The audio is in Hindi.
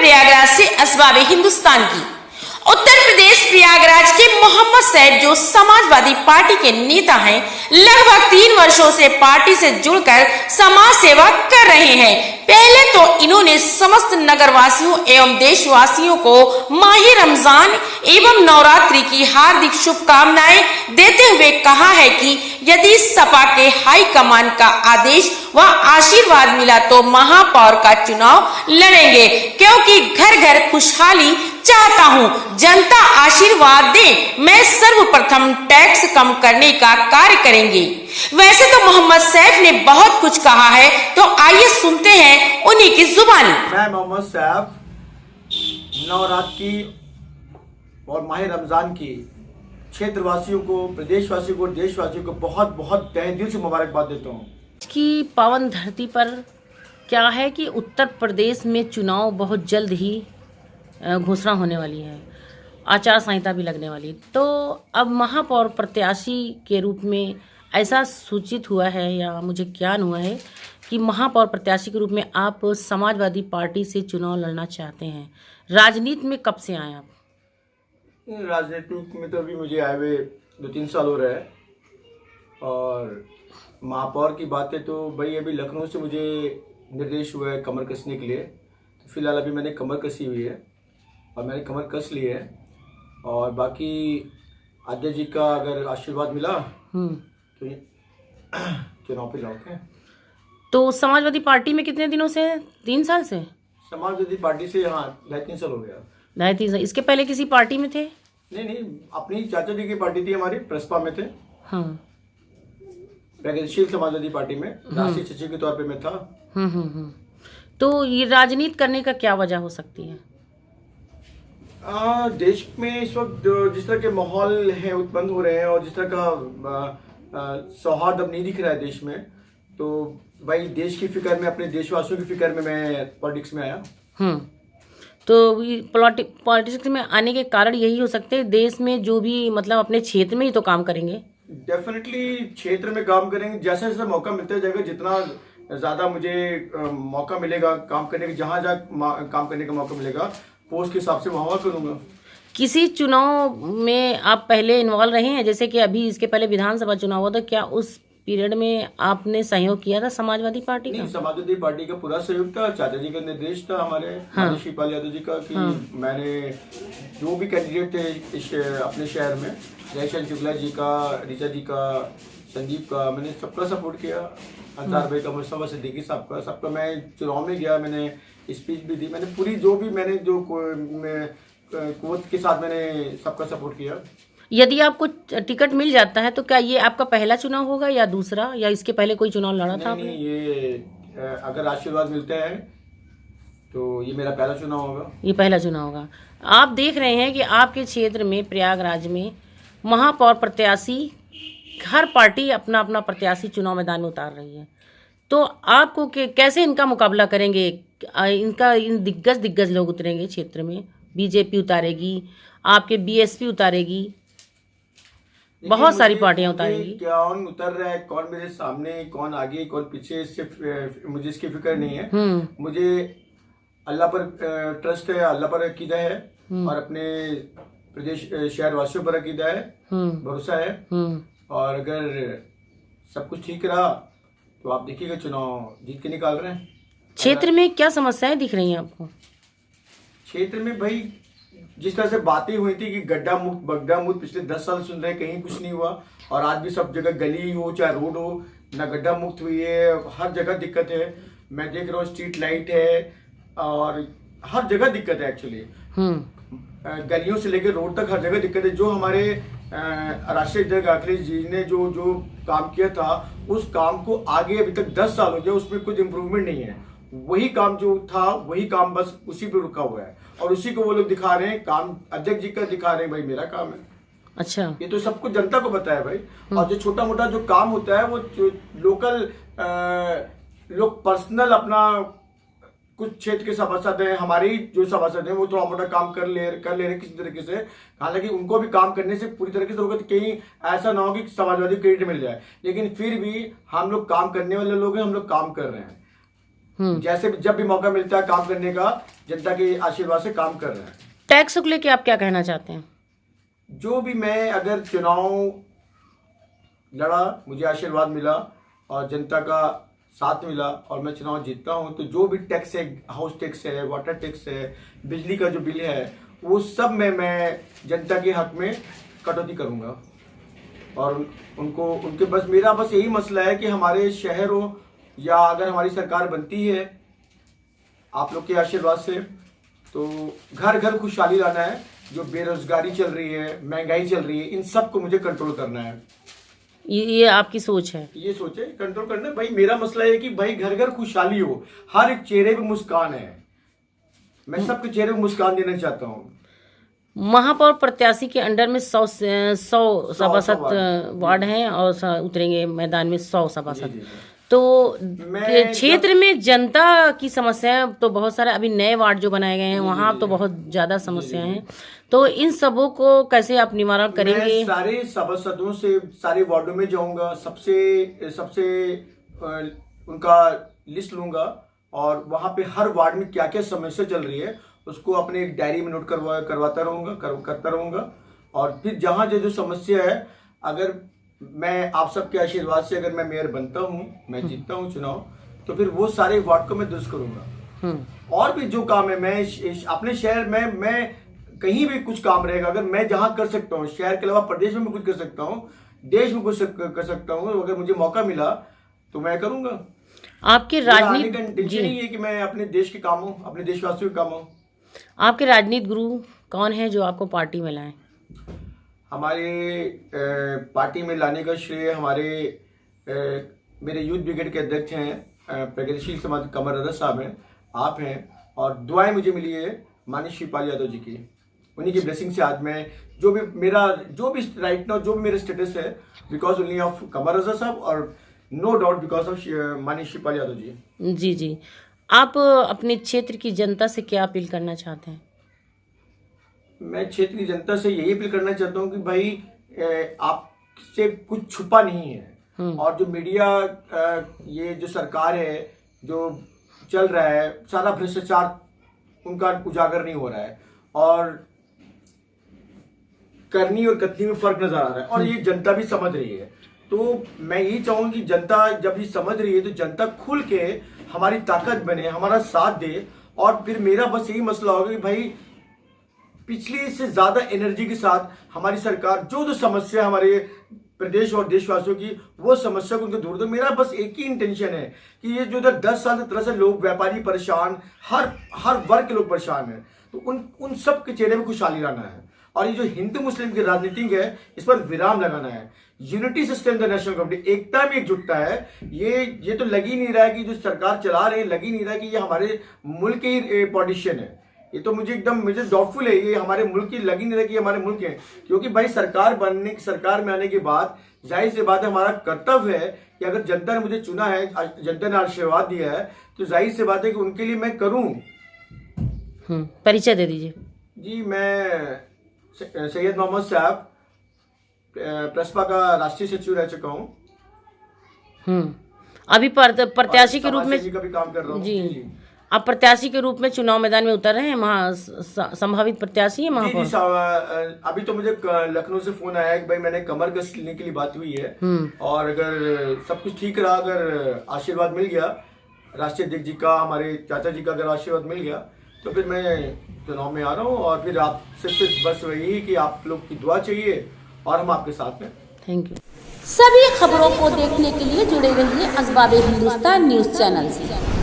प्रयागराज से असबाब हिंदुस्तान की। उत्तर प्रदेश प्रयागराज के मोहम्मद सैफ जो समाजवादी पार्टी के नेता हैं, लगभग 3 वर्षों से पार्टी से जुड़कर समाज सेवा कर रहे हैं। पहले तो इन्होंने समस्त नगरवासियों एवं देशवासियों को माही रमजान एवं नवरात्रि की हार्दिक शुभकामनाएं देते हुए कहा है कि यदि सपा के हाईकमान का आदेश व आशीर्वाद मिला तो महापौर का चुनाव लड़ेंगे, क्योंकि घर घर खुशहाली चाहता हूं, जनता आशीर्वाद दे। मैं सर्वप्रथम टैक्स कम करने का कार्य करेंगे। वैसे तो मोहम्मद सैफ ने बहुत कुछ कहा है, तो आइए सुनते हैं उन्हीं की जुबानी। मैं मोहम्मद सैफ नवरात्रि और माह रमजान की क्षेत्रवासियों को, प्रदेशवासियों को, देशवासियों को बहुत बहुत तहे दिल से मुबारकबाद देता हूँ। की पावन धरती पर क्या है कि उत्तर प्रदेश में चुनाव बहुत जल्द ही घोषणा होने वाली है, आचार संहिता भी लगने वाली। तो अब महापौर प्रत्याशी के रूप में ऐसा सूचित हुआ है या मुझे ज्ञान हुआ है कि महापौर प्रत्याशी के रूप में आप समाजवादी पार्टी से चुनाव लड़ना चाहते हैं। राजनीति में कब से आए आप? राजनीति में तो अभी मुझे आए हुए 2-3 साल हो रहे हैं। और महापौर की बात है तो भाई अभी लखनऊ से मुझे निर्देश हुआ है कमर कसने के लिए। तो फिलहाल अभी मैंने कमर कसी हुई है और मैंने कमर कस ली है। और बाकी आद्या जी का अगर आशीर्वाद मिला तो ये चुनाव पे लौटे हैं। तो समाजवादी पार्टी में कितने दिनों से? 3 साल से समाजवादी पार्टी से, हाँ 2.5-3 साल हो गया। 2.5-3 साल। इसके पहले किसी पार्टी में थे? नहीं, अपनी चाचा जी की पार्टी थी, हमारी प्रसपा में थे। हाँ, प्रगतिशील समाजवादी पार्टी में राष्ट्रीय सचिव के तौर पे मैं था। तो ये राजनीति करने का क्या वजह हो सकती है? देश में इस वक्त जिस तरह के माहौल है उत्पन्न हो रहे हैं और जिस तरह का सौहार्द अब नहीं दिख रहा है देश में, तो भाई देश की फिक्र में, अपने देशवासियों की फिक्र में मैं पॉलिटिक्स में आया। तो पॉलिटिक्स में आने के कारण यही हो सकते हैं, देश में जो भी मतलब अपने क्षेत्र में ही तो काम करेंगे। डेफिनेटली क्षेत्र में काम करेंगे, जैसे जैसे मौका मिलता जाएगा, जितना ज़्यादा मुझे मौका मिलेगा काम करने का, जहाँ जहाँ काम करने का मौका मिलेगा पोस्ट के हिसाब से वहाँ करूँगा। किसी चुनाव में आप पहले इन्वॉल्व रहे हैं? जैसे कि अभी इसके पहले विधानसभा चुनाव हुआ था, क्या उस पीरियड में आपने सहयोग किया था समाजवादी पार्टी का? नहीं, समाजवादी पार्टी का पूरा सहयोग था। चाचा जी का निर्देश था हमारे शिवपाल यादव जी का कि मैंने जो भी कैंडिडेट थे अपने शहर में, जयशंकर शुक्ला जी का, ऋचा जी का, संदीप का, मैंने सबका सपोर्ट किया। अंसार भाई का, मुस्तफा सिद्दीकी साहब का, सबका। मैं चुनाव में गया, मैंने स्पीच भी दी, मैंने पूरी जो भी मैंने जो कुव्वत के साथ मैंने सबका सपोर्ट किया। यदि आपको टिकट मिल जाता है तो क्या ये आपका पहला चुनाव होगा या दूसरा, या इसके पहले कोई चुनाव लड़ा था आपने? नहीं, ये अगर आशीर्वाद मिलते हैं तो ये मेरा पहला चुनाव होगा। ये पहला चुनाव होगा। आप देख रहे हैं कि आपके क्षेत्र में, प्रयागराज में, महापौर प्रत्याशी, हर पार्टी अपना अपना प्रत्याशी चुनाव मैदान में उतार रही है। तो आपको कैसे इनका मुकाबला करेंगे? इन दिग्गज लोग उतरेंगे क्षेत्र में, बीजेपी उतारेगी, आपके बीएसपी उतारेगी, बहुत सारी पार्टियां उतारेंगी। कौन उतर रहा है, कौन मेरे सामने, कौन आगे, कौन पीछे, सिर्फ मुझे इसकी फिक्र नहीं है। मुझे अल्लाह पर ट्रस्ट है, अल्लाह पर अकीदा है और अपने प्रदेश शहर वासियों पर अकीदा है, भरोसा है। और अगर सब कुछ ठीक रहा तो आप देखिएगा चुनाव जीत के निकाल रहे हैं। क्षेत्र में क्या समस्याएं दिख रही हैं आपको? क्षेत्र में भाई जिस तरह से बातें हुई थी कि गड्ढा मुक्त बग्गा मुक्त, पिछले 10 साल सुन रहे, कहीं कुछ नहीं हुआ। और आज भी सब जगह गली हो चाहे रोड हो, ना गड्ढा मुक्त हुई है, हर जगह दिक्कत है। मैं देख रहा हूँ स्ट्रीट लाइट है और हर जगह दिक्कत है एक्चुअली। गलियों से लेकर रोड तक हर जगह दिक्कत है। जो हमारे राष्ट्रीय अध्यक्ष अखिलेश जी ने जो काम किया था, उस काम को आगे अभी तक 10 साल हो गया, उसमें कुछ इम्प्रूवमेंट नहीं है। वही काम जो था वही काम बस उसी पे रुका हुआ है और उसी को वो लोग दिखा रहे हैं। काम अध्यक्ष जी का दिखा रहे हैं, भाई मेरा काम है। अच्छा, ये तो सबको जनता को पता है भाई। और जो छोटा मोटा जो काम होता है वो लोकल लोग पर्सनल अपना कुछ क्षेत्र के सभासद हैं, हमारी जो सभासद हैं, वो थोड़ा मोटा काम कर ले रहे हैं किसी तरीके से। हालांकि उनको भी काम करने से पूरी तरीके से होगा, तो कहीं ऐसा ना हो कि समाजवादी क्रेडिट मिल जाए। लेकिन फिर भी हम लोग काम करने वाले लोग हैं, हम लोग काम कर रहे हैं। जैसे भी जब भी मौका मिलता है काम करने का, जनता के आशीर्वाद से काम कर रहे हैं। टैक्स को लेके आप क्या कहना चाहते हैं? जो भी मैं अगर चुनाव लड़ा, मुझे आशीर्वाद मिला और जनता का साथ मिला और मैं चुनाव जीतता हूं, तो जो भी टैक्स है, हाउस टैक्स है, वाटर टैक्स है, बिजली का जो बिल है, वो सब में मैं जनता के हक में कटौती करूंगा। और उनके बस मेरा बस यही मसला है कि हमारे शहरों या अगर हमारी सरकार बनती है आप लोग के आशीर्वाद से, तो घर घर खुशहाली लाना है। जो बेरोजगारी चल रही है, महंगाई चल रही है, इन सब को मुझे कंट्रोल करना है। ये आपकी सोच है? ये सोच है, कंट्रोल करना है। भाई मेरा मसला है कि भाई घर घर खुशहाली हो, हर एक चेहरे पे मुस्कान है। मैं सबके चेहरे पे मुस्कान देना चाहता हूँ। महापौर प्रत्याशी के अंडर में 100 सभासद वार्ड हैं और उतरेंगे मैदान में 100 सभासद। तो क्षेत्र में जनता की समस्याएं तो बहुत सारे, अभी नए वार्ड जो बनाए गए हैं वहाँ तो बहुत ज्यादा समस्याएं हैं, तो इन सबों को कैसे आप निवारण करेंगे? मैं सारे सभासदों से सारे वार्डों में जाऊंगा, सबसे उनका लिस्ट लूंगा और वहां पे हर वार्ड में क्या क्या समस्या चल रही है उसको अपने एक डायरी में नोट करता रहूंगा। और फिर जहां जो समस्या है, अगर मैं आप सबके आशीर्वाद से अगर मैं मेयर बनता हूँ, मैं जीतता हूँ चुनाव, तो फिर वो सारे वार्ड को मैं दुरुस्त करूंगा। और भी जो काम है, मैं अपने शहर में मैं कहीं भी कुछ काम रहेगा, अगर मैं जहां कर सकता हूँ, शहर के अलावा प्रदेश में भी कुछ कर सकता हूँ, देश में कुछ कर सकता हूँ, अगर मुझे मौका मिला तो मैं करूंगा। आपके राजनीति जी नहीं है कि मैं अपने देश के काम हूँ, अपने देशवासियों के काम हूँ। आपके राजनीतिक गुरु कौन है जो आपको पार्टी में लाए? हमारे पार्टी में लाने का श्रेय हमारे मेरे यूथ ब्रिगेड के अध्यक्ष हैं प्रगतिशील समाज कमर रजा साहब हैं, आप हैं, और दुआएं मुझे मिली है माननीय शिवपाल यादव जी की। उन्हीं की ब्लेसिंग से आज मैं जो भी राइट नाउ जो भी मेरा स्टेटस है, बिकॉज ओनली ऑफ कमर रजा साहब और नो डाउट बिकॉज ऑफ माननीय शिवपाल यादव जी। जी जी, आप अपने क्षेत्र की जनता से क्या अपील करना चाहते हैं? मैं क्षेत्र की जनता से यही अपील करना चाहता हूँ कि भाई आपसे कुछ छुपा नहीं है, और जो मीडिया ये जो सरकार है जो चल रहा है, सारा भ्रष्टाचार उनका उजागर नहीं हो रहा है और करनी और कथनी में फर्क नजर आ रहा है, और ये जनता भी समझ रही है। तो मैं यही चाहूंगा कि जनता जब ये समझ रही है तो जनता खुल के हमारी ताकत बने, हमारा साथ दे। और फिर मेरा बस यही मसला होगा कि भाई पिछली से ज्यादा एनर्जी के साथ हमारी सरकार जो समस्या हमारे प्रदेश और देशवासियों की, वो समस्या को उनको दूर दो। मेरा बस एक ही इंटेंशन है कि ये जो 10 साल से तरह से लोग, व्यापारी परेशान, हर वर्ग के लोग परेशान हैं, तो उन सब के चेहरे में खुशहाली लाना है। और ये जो हिंदू मुस्लिम की राजनीति है, इस पर विराम लगाना है। Unity system the national community, एकता में एकजुटता है। ये तो लग ही नहीं रहा है कि जो सरकार चला रहे, लग ही नहीं रहा है कि ये हमारे मुल्क के ही पॉलिटिशियन है। ये तो मुझे डाउटफुल है, ये हमारे मुल्क की लग ही नहीं रहा कि ये हमारे मुल्क है। क्योंकि भाई सरकार में आने के बाद जाहिर सी बात है, हमारा कर्तव्य है कि अगर जनता ने मुझे चुना है, जनता ने आशीर्वाद दिया है, तो जाहिर सी बात है कि उनके लिए मैं करूं। परिचय दे दीजिए। जी, मैं सैयद मोहम्मद साहब प्रसपा का राष्ट्रीय सचिव रह चुका हूँ। अभी प्रत्याशी के रूप में का भी काम कर रहा हूँ। जी, आप प्रत्याशी के रूप में चुनाव मैदान में उतर रहे हैं, संभावित प्रत्याशी है महापौर? जी, अभी तो मुझे लखनऊ से फोन आया है कि भाई मैंने कमर कस लेने के लिए बात हुई है, और अगर सब कुछ ठीक रहा, अगर आशीर्वाद मिल गया राष्ट्रीय अध्यक्ष जी का, हमारे चाचा जी का अगर आशीर्वाद मिल गया, तो फिर मैं चुनाव में आ रहा हूँ। और फिर आप सिर्फ बस वही कि आप लोग की दुआ चाहिए और हम आपके साथ हैं। Thank you. सभी खबरों को देखने के लिए जुड़े रहिए असबाब हिंदुस्तान न्यूज चैनल से।